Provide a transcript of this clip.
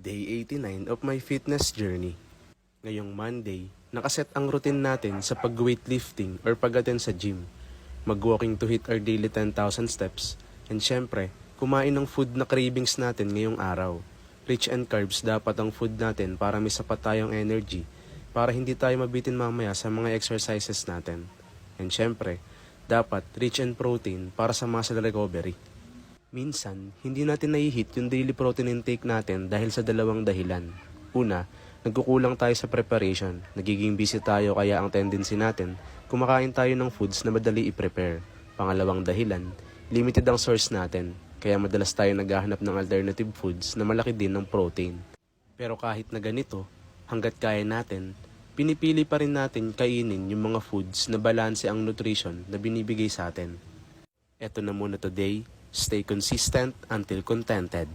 Day 89 of my fitness journey. Ngayong Monday, nakaset ang routine natin sa pag-weightlifting or pag-attend sa gym. Mag-walking to hit our daily 10,000 steps. And syempre, kumain ng food na cravings natin ngayong araw. Rich and carbs dapat ang food natin para may sapat tayong energy para hindi tayo mabitin mamaya sa mga exercises natin. And syempre, dapat rich and protein para sa muscle recovery. Minsan, hindi natin nai-hit yung daily protein intake natin dahil sa dalawang dahilan. Una, nagkukulang tayo sa preparation, nagiging busy tayo kaya ang tendency natin, kumakain tayo ng foods na madali i-prepare. Pangalawang dahilan, limited ang source natin, kaya madalas tayo naghahanap ng alternative foods na malaki din ng protein. Pero kahit na ganito, hanggat kaya natin, pinipili pa rin natin kainin yung mga foods na balanse ang nutrition na binibigay sa atin. Eto na muna today. Stay consistent until contented.